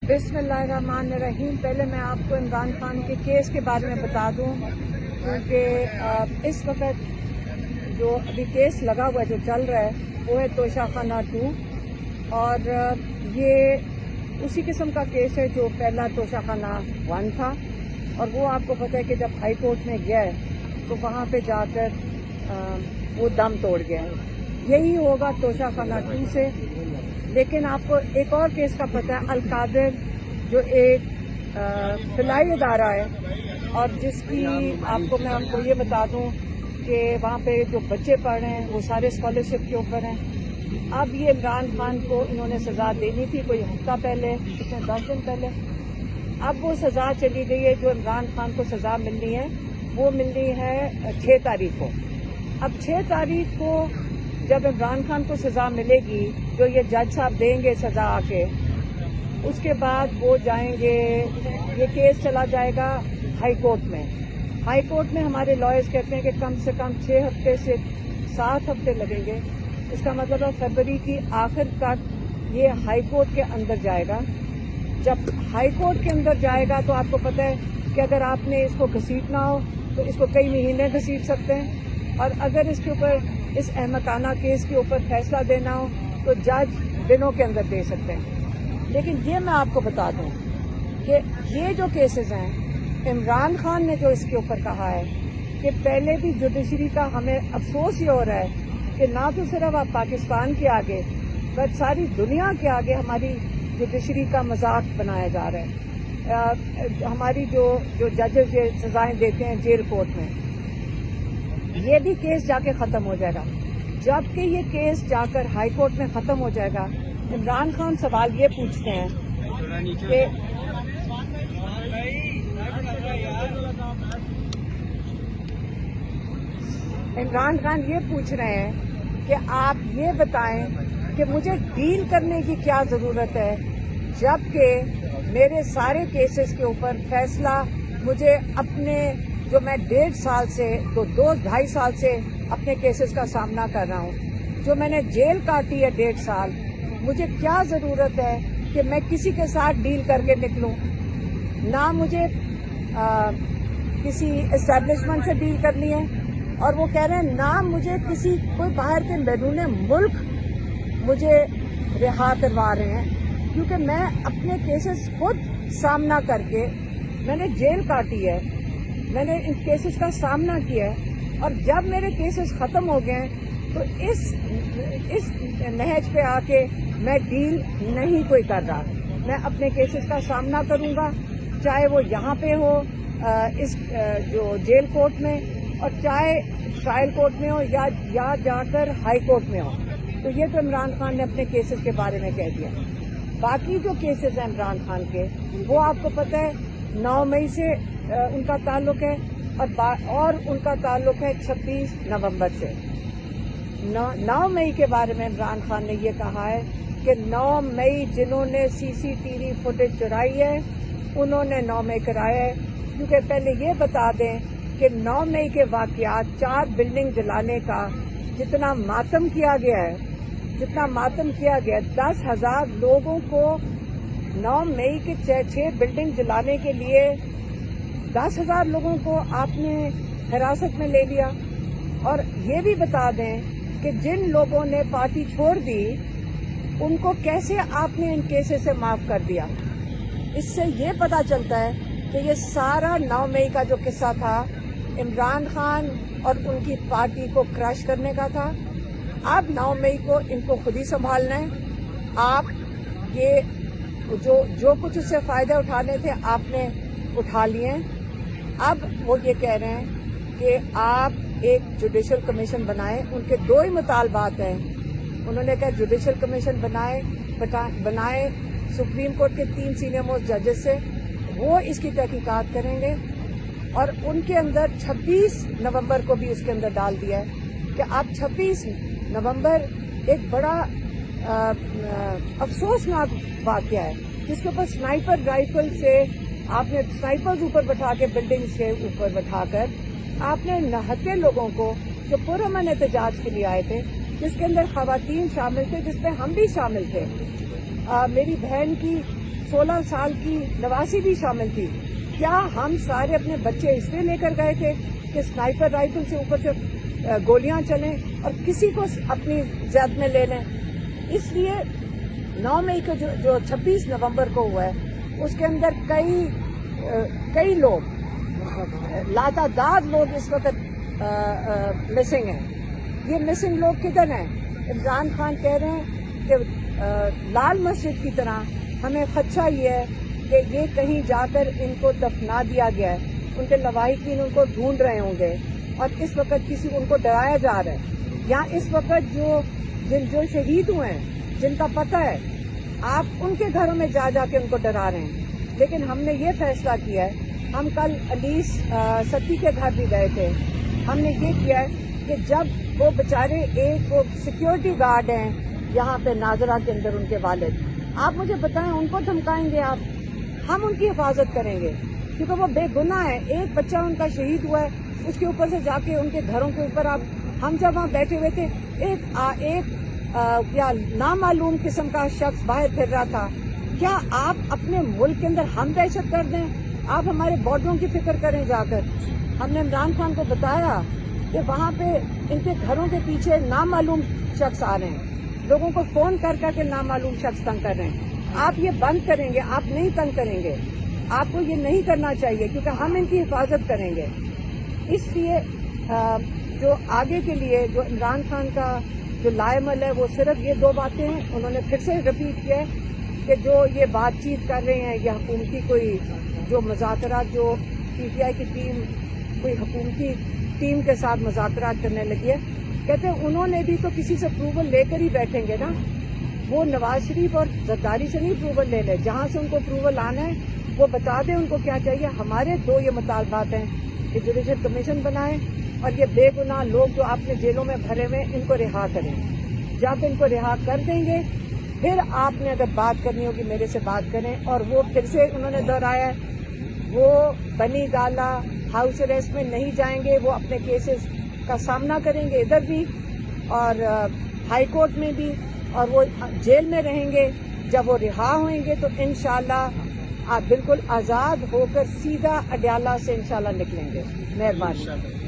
बिस्मिल्लाहिर्रहमानिर्रहीम। पहले मैं आपको इमरान खान के केस के बारे में बता दूं, क्योंकि इस वक्त जो अभी केस लगा हुआ है, जो चल रहा है, वो है तोशाखाना 2, और ये उसी किस्म का केस है जो पहला तोशाखाना 1 था। और वो आपको पता है कि जब हाई कोर्ट में गया है तो वहाँ पे जाकर वो दम तोड़ गया है। यही होगा तोशाखाना 2 से। लेकिन आपको एक और केस का पता है, अल-कादिर, जो एक फिलाई इदारा है, और जिसकी मैं आपको ये बता दूं कि वहाँ पे जो बच्चे पढ़ रहे हैं वो सारे स्कॉलरशिप के ऊपर हैं। अब ये इमरान खान को इन्होंने सज़ा देनी थी कोई हफ्ता पहले, कितने 10 दिन पहले। अब वो सज़ा चली गई है। जो इमरान खान को सज़ा मिलनी है वो मिलनी है 6 तारीख को। अब 6 तारीख को जब इमरान खान को सज़ा मिलेगी, जो ये जज साहब देंगे सज़ा आके, उसके बाद वो जाएंगे, ये केस चला जाएगा हाई कोर्ट में। हाई कोर्ट में हमारे लॉयर्स कहते हैं कि कम से कम 6 हफ्ते से 7 हफ्ते लगेंगे। इसका मतलब है फरवरी की आखिर तक ये हाई कोर्ट के अंदर जाएगा। जब हाई कोर्ट के अंदर जाएगा तो आपको पता है कि अगर आपने इसको घसीटना हो तो इसको कई महीने घसीट सकते हैं, और अगर इसके ऊपर, इस अहमकाना केस के ऊपर फैसला देना हो तो जज दिनों के अंदर दे सकते हैं। लेकिन ये मैं आपको बता दूं कि ये जो केसेस हैं, इमरान खान ने जो इसके ऊपर कहा है कि पहले भी जुडिशरी का हमें अफसोस ये हो रहा है कि ना तो सिर्फ आप पाकिस्तान के आगे बल्कि सारी दुनिया के आगे हमारी जुडिशरी का मजाक बनाया जा रहा है। हमारी जो जजेस ये सजाएं देते हैं जेल कोर्ट में, ये भी केस जाके खत्म हो जाएगा। जबकि ये केस जाकर हाई कोर्ट में खत्म हो जाएगा, इमरान खान सवाल ये पूछते हैं कि इमरान खान ये पूछ रहे हैं कि आप ये बताएं कि मुझे डील करने की क्या जरूरत है, जबकि मेरे सारे केसेस के ऊपर फैसला मुझे अपने, जो मैं 1.5 साल से 2-2.5 साल से अपने केसेस का सामना कर रहा हूँ, जो मैंने जेल काटी है 1.5 साल, मुझे क्या जरूरत है कि मैं किसी के साथ डील करके निकलूं। ना मुझे किसी एस्टेब्लिशमेंट से डील करनी है, और वो कह रहे हैं ना मुझे कोई बाहर के बैरूने मुल्क मुझे रिहा करवा रहे हैं, क्योंकि मैं अपने केसेस खुद सामना करके, मैंने जेल काटी है, मैंने इन केसेस का सामना किया है, और जब मेरे केसेस खत्म हो गए तो इस नहज पे आके मैं डील नहीं कोई कर रहा। मैं अपने केसेस का सामना करूंगा, चाहे वो यहाँ पे हो इस जो जेल कोर्ट में, और चाहे ट्रायल कोर्ट में हो, या जाकर हाई कोर्ट में हो। तो ये तो इमरान खान ने अपने केसेस के बारे में कह दिया। बाकी जो केसेस हैं इमरान खान के, वो आपको पता है 9 मई से उनका ताल्लुक है, और उनका ताल्लुक है 26 नवंबर से। 9 मई के बारे में इमरान खान ने ये कहा है कि 9 मई जिन्होंने सीसीटीवी फुटेज चुराई है उन्होंने 9 मई कराया है। क्योंकि पहले ये बता दें कि 9 मई के वाकयात, 4 बिल्डिंग जलाने का जितना मातम किया गया है, 10,000 लोगों को 9 मई के 6 बिल्डिंग जलाने के लिए 10,000 लोगों को आपने हिरासत में ले लिया। और ये भी बता दें कि जिन लोगों ने पार्टी छोड़ दी उनको कैसे आपने इन केसेस से माफ कर दिया। इससे ये पता चलता है कि ये सारा 9 मई का जो किस्सा था, इमरान खान और उनकी पार्टी को क्रश करने का था। अब 9 मई को इनको खुद ही संभालना है। आप ये जो कुछ उससे फायदे उठाने थे आपने उठा लिए। अब वो ये कह रहे हैं कि आप एक जुडिशल कमीशन बनाएं। उनके 2 ही मुतालबात हैं। उन्होंने कहा जुडिशल कमीशन बनाए सुप्रीम कोर्ट के 3 सीनियर मोस्ट जजेस से, वो इसकी तहकीकात करेंगे। और उनके अंदर 26 नवंबर को भी उसके अंदर डाल दिया है कि आप 26 नवंबर एक बड़ा अफसोसनाक वाकया है, जिसके ऊपर स्नाइपर राइफल से आपने स्नाइपर्स ऊपर बैठा के, बिल्डिंग्स के ऊपर बैठाकर आपने 69 लोगों को जो पुरअमन एहतजाज के लिए आए थे, जिसके अंदर खवातीन शामिल थे, जिसमें हम भी शामिल थे, मेरी बहन की 16 سال کی نواسی بھی شامل تھی. کیا ہم سارے اپنے بچے اس لیے لے کر گئے تھے کہ سنائپر رائفل سے اوپر سے گولیاں چلیں اور کسی کو اپنی زد میں لے لیں؟ اس لیے 9 مئی کو جو 26 نومبر کو ہوا ہے اس کے اندر کئی لوگ لاتعداد لوگ اس وقت مسنگ ہیں. یہ مسنگ لوگ کدھر ہیں؟ عمران خان کہہ رہے ہیں کہ لال مسجد کی طرح ہمیں خدشہ یہ ہے کہ یہ کہیں جا کر ان کو دفنا دیا گیا ہے. ان کے لواحقین ان کو ڈھونڈ رہے ہوں گے اور اس وقت ان کو ڈرایا جا رہا ہے. یا اس وقت جو شہید ہوئے ہیں جن کا پتہ ہے آپ ان کے گھروں میں جا کے ان کو ڈرا رہے ہیں. لیکن ہم نے یہ فیصلہ کیا ہے، ہم کل انیس ستی کے گھر بھی گئے تھے. ہم نے یہ کیا ہے کہ جب وہ بیچارے ایک سیکیورٹی گارڈ ہیں یہاں پہ ناظرہ کے اندر، ان کے والد، آپ مجھے بتائیں ان کو دھمکائیں گے آپ؟ ہم ان کی حفاظت کریں گے کیونکہ وہ بے گناہ ہے. ایک بچہ ان کا شہید ہوا ہے، اس کے اوپر سے جا کے ان کے گھروں کے اوپر ہم جب وہاں بیٹھے ہوئے تھے ایک یا نامعلوم قسم کا شخص باہر پھر رہا تھا. کیا آپ اپنے ملک کے اندر ہم دہشت گرد ہیں؟ آپ ہمارے بارڈروں کی فکر کریں جا کر. ہم نے عمران خان کو بتایا کہ وہاں پہ ان کے گھروں کے پیچھے نامعلوم شخص آ رہے ہیں، لوگوں کو فون کر کے نامعلوم شخص تنگ کر رہے ہیں. آپ یہ بند کریں گے، آپ نہیں تنگ کریں گے. آپ کو یہ نہیں کرنا چاہیے کیونکہ ہم ان کی حفاظت کریں گے. اس لیے جو آگے کے لیے جو عمران خان کا جو لائمل ہے وہ صرف یہ 2 باتیں ہیں. انہوں نے پھر سے رپیٹ کیا ہے کہ جو یہ بات چیت کر رہے ہیں، یہ حکومتی کوئی جو مذاکرات، جو پی ٹی آئی کی ٹیم کوئی حکومتی ٹیم کے ساتھ مذاکرات کرنے لگی ہے. کہتے ہیں انہوں نے بھی تو کسی سے اپروول لے کر ہی بیٹھیں گے نا. وہ نواز شریف اور زرداری سے نہیں اپروول لے لے، جہاں سے ان کو اپروول آنا ہے وہ بتا دیں ان کو کیا چاہیے. ہمارے 2 یہ مطالبات ہیں کہ جوڈیشل کمیشن بنائیں اور یہ بے گناہ لوگ جو آپ نے جیلوں میں بھرے ہوئے ان کو رہا کریں. جب ان کو رہا کر دیں گے پھر آپ نے اگر بات کرنی ہوگی میرے سے بات کریں. اور وہ پھر سے انہوں نے دہرایا ہے وہ بنی گالا ہاؤس اریسٹ میں نہیں جائیں گے، وہ اپنے کیسز کا سامنا کریں گے ادھر بھی اور ہائی کورٹ میں بھی، اور وہ جیل میں رہیں گے. جب وہ رہا ہوئیں گے تو انشاءاللہ آپ بالکل آزاد ہو کر سیدھا اڈیالہ سے انشاءاللہ نکلیں گے. مہربانی.